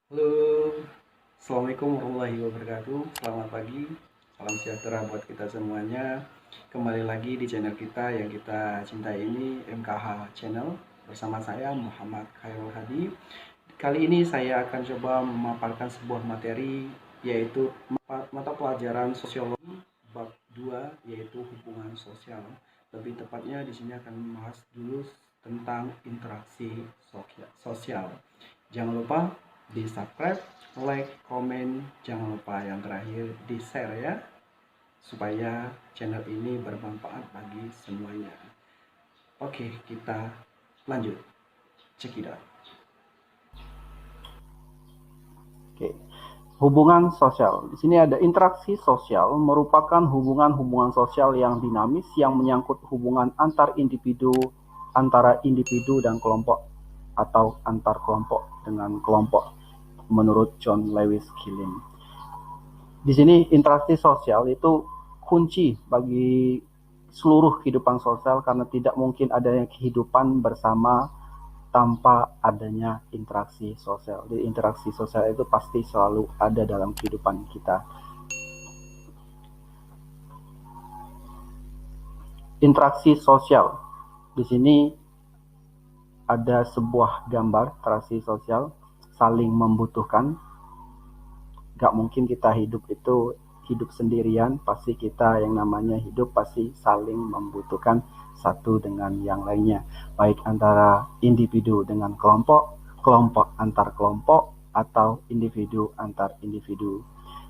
Halo, Assalamualaikum warahmatullahi wabarakatuh. Selamat pagi, salam sejahtera buat kita semuanya. Kembali lagi di channel kita yang kita cintai ini, MKH Channel. Bersama saya Muhammad Khairul Hadi. Kali ini saya akan coba memaparkan sebuah materi, yaitu mata pelajaran sosiologi bab 2, yaitu hubungan sosial. Lebih tepatnya di sini akan membahas dulu tentang interaksi sosial. Jangan lupa di subscribe, like, komen, jangan lupa yang terakhir di share ya, supaya channel ini bermanfaat bagi semuanya. Oke, kita lanjut. Cekidot. Oke. Hubungan sosial. Di sini ada interaksi sosial merupakan hubungan-hubungan sosial yang dinamis yang menyangkut hubungan antar individu, antara individu dan kelompok atau antar kelompok dengan kelompok menurut John Lewis Killing. Di sini interaksi sosial itu kunci bagi seluruh kehidupan sosial karena tidak mungkin adanya kehidupan bersama tanpa adanya interaksi sosial. Jadi interaksi sosial itu pasti selalu ada dalam kehidupan kita. Interaksi sosial. Di sini ada sebuah gambar interaksi sosial saling membutuhkan. Gak mungkin kita hidup itu hidup sendirian, pasti kita yang namanya hidup pasti saling membutuhkan satu dengan yang lainnya, baik antara individu dengan kelompok, kelompok antar kelompok, atau individu antar individu.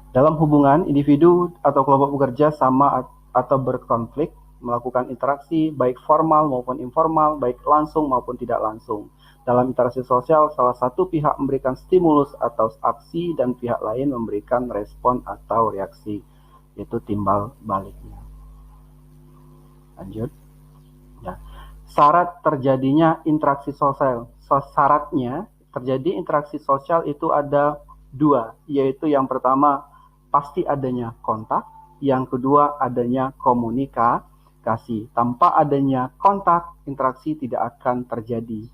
Dalam hubungan, individu atau kelompok bekerja sama atau berkonflik, melakukan interaksi baik formal maupun informal, baik langsung maupun tidak langsung. Dalam interaksi sosial, salah satu pihak memberikan stimulus atau aksi dan pihak lain memberikan respon atau reaksi, yaitu timbal baliknya. Lanjut. Ya. Syarat terjadinya interaksi sosial. Syaratnya terjadi interaksi sosial itu ada dua, yaitu yang pertama pasti adanya kontak, yang kedua adanya komunikasi. Tanpa adanya kontak, interaksi tidak akan terjadi.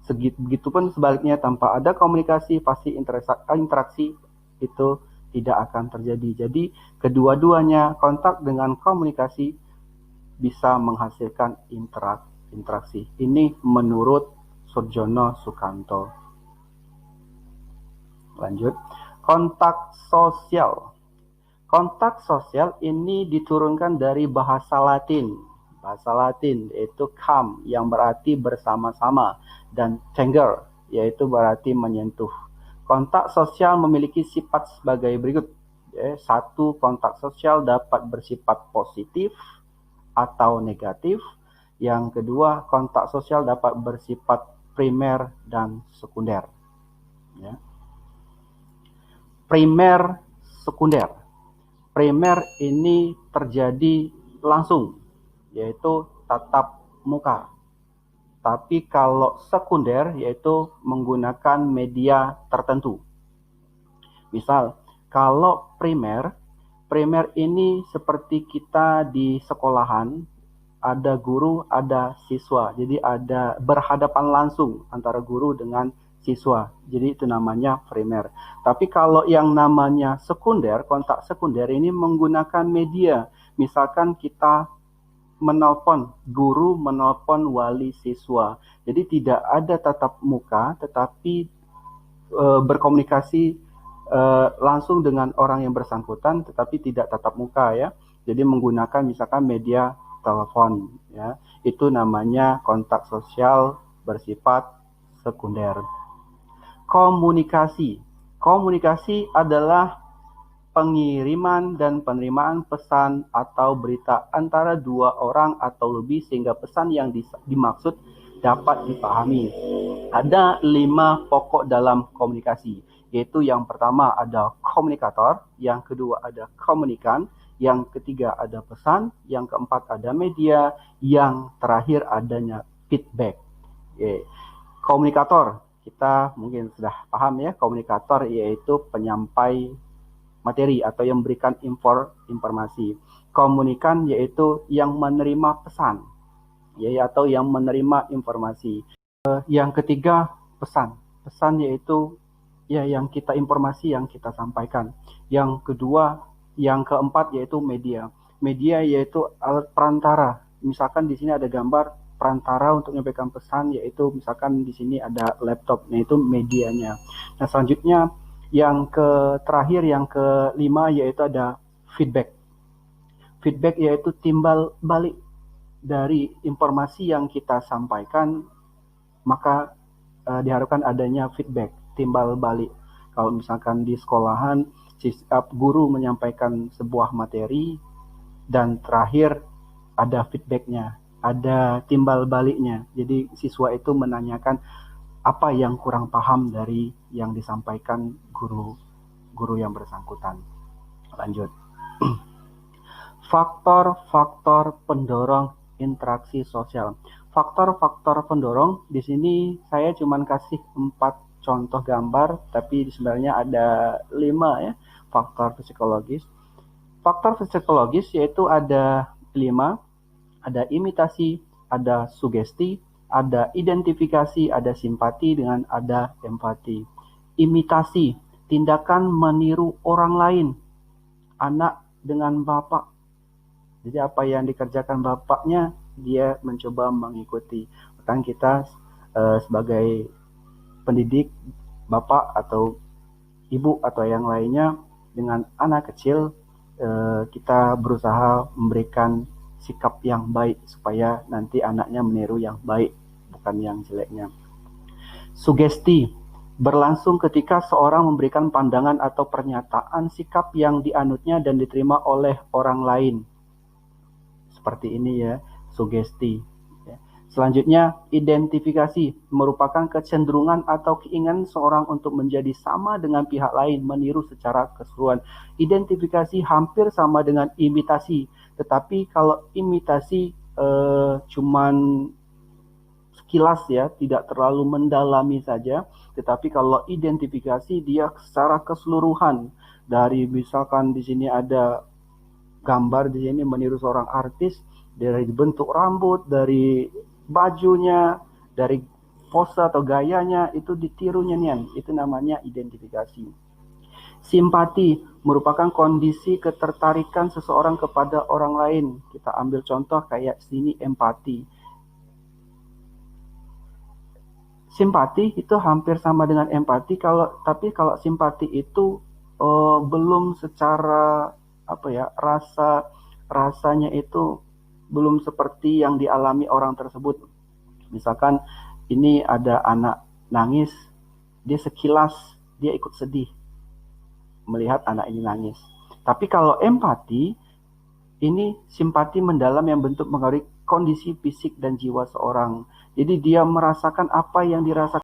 Begitupun sebaliknya, tanpa ada komunikasi, pasti interaksi itu tidak akan terjadi. Jadi kedua-duanya, kontak dengan komunikasi, bisa menghasilkan interaksi. Ini menurut Surjono Sukanto. Lanjut. Kontak sosial. Kontak sosial ini diturunkan dari bahasa Latin. Bahasa Latin yaitu kam yang berarti bersama-sama dan tenger yaitu berarti menyentuh. Kontak sosial memiliki sifat sebagai berikut. Satu, kontak sosial dapat bersifat positif atau negatif. Yang kedua, kontak sosial dapat bersifat primer dan sekunder. Ya. Primer, sekunder. Primer ini terjadi langsung, yaitu tatap muka. Tapi kalau sekunder, yaitu menggunakan media tertentu. Misal, kalau primer ini seperti kita di sekolahan, ada guru, ada siswa. Jadi ada berhadapan langsung antara guru dengan siswa. Jadi itu namanya primer. Tapi kalau yang namanya sekunder, kontak sekunder ini menggunakan media. Misalkan kita menelpon, guru menelpon wali siswa. Jadi tidak ada tatap muka, tetapi berkomunikasi langsung dengan orang yang bersangkutan, tetapi tidak tatap muka ya. Jadi menggunakan misalkan media telepon ya. Itu namanya kontak sosial bersifat sekunder. Komunikasi adalah pengiriman dan penerimaan pesan atau berita antara dua orang atau lebih sehingga pesan yang dimaksud dapat dipahami. Ada 5 pokok dalam komunikasi, yaitu yang pertama ada komunikator, yang kedua ada komunikan, yang ketiga ada pesan, yang keempat ada media, yang terakhir adanya feedback. Komunikator, kita mungkin sudah paham ya, komunikator yaitu penyampai materi atau yang memberikan informasi. Komunikan yaitu yang menerima pesan, atau yang menerima informasi. Yang ketiga pesan. Pesan yaitu informasi yang kita sampaikan. Yang kedua, yang keempat yaitu media. Media yaitu alat perantara. Misalkan di sini ada gambar perantara untuk menyampaikan pesan, yaitu misalkan di sini ada laptop, nah itu medianya. Nah selanjutnya yang terakhir, yang kelima yaitu ada feedback. Feedback yaitu timbal balik dari informasi yang kita sampaikan, maka diharapkan adanya feedback, timbal balik. Kalau misalkan di sekolahan, guru menyampaikan sebuah materi, dan terakhir ada feedbacknya, ada timbal baliknya. Jadi siswa itu menanyakan apa yang kurang paham dari yang disampaikan guru yang bersangkutan. Lanjut. Faktor-faktor pendorong interaksi sosial. Faktor-faktor pendorong di sini saya cuma kasih 4 contoh gambar, tapi sebenarnya ada 5 ya, faktor psikologis. Faktor psikologis yaitu ada 5, ada imitasi, ada sugesti, ada identifikasi, ada simpati, dengan ada empati. Imitasi, tindakan meniru orang lain, anak dengan bapak. Jadi apa yang dikerjakan bapaknya, dia mencoba mengikuti. Bahkan kita sebagai pendidik, bapak atau ibu atau yang lainnya, dengan anak kecil, kita berusaha memberikan sikap yang baik supaya nanti anaknya meniru yang baik, bukan yang jeleknya. Sugesti berlangsung ketika seorang memberikan pandangan atau pernyataan sikap yang dianutnya dan diterima oleh orang lain. Seperti ini ya, sugesti. Selanjutnya, identifikasi merupakan kecenderungan atau keinginan seorang untuk menjadi sama dengan pihak lain, meniru secara keseluruhan. Identifikasi hampir sama dengan imitasi, tetapi kalau imitasi cuman sekilas ya, tidak terlalu mendalami saja. Tetapi kalau identifikasi dia secara keseluruhan, dari misalkan di sini ada gambar di sini meniru seorang artis, dari bentuk rambut, dari bajunya, dari pose atau gayanya, itu ditirunya nih, itu namanya identifikasi. Simpati merupakan kondisi ketertarikan seseorang kepada orang lain. Kita ambil contoh kayak sini, empati. Simpati itu hampir sama dengan empati, tapi kalau simpati itu belum secara rasanya itu belum seperti yang dialami orang tersebut. Misalkan ini ada anak nangis, dia sekilas dia ikut sedih melihat anak ini nangis. Tapi kalau empati, ini simpati mendalam yang bentuk mengaruhi kondisi fisik dan jiwa seorang. Jadi dia merasakan apa yang dirasakan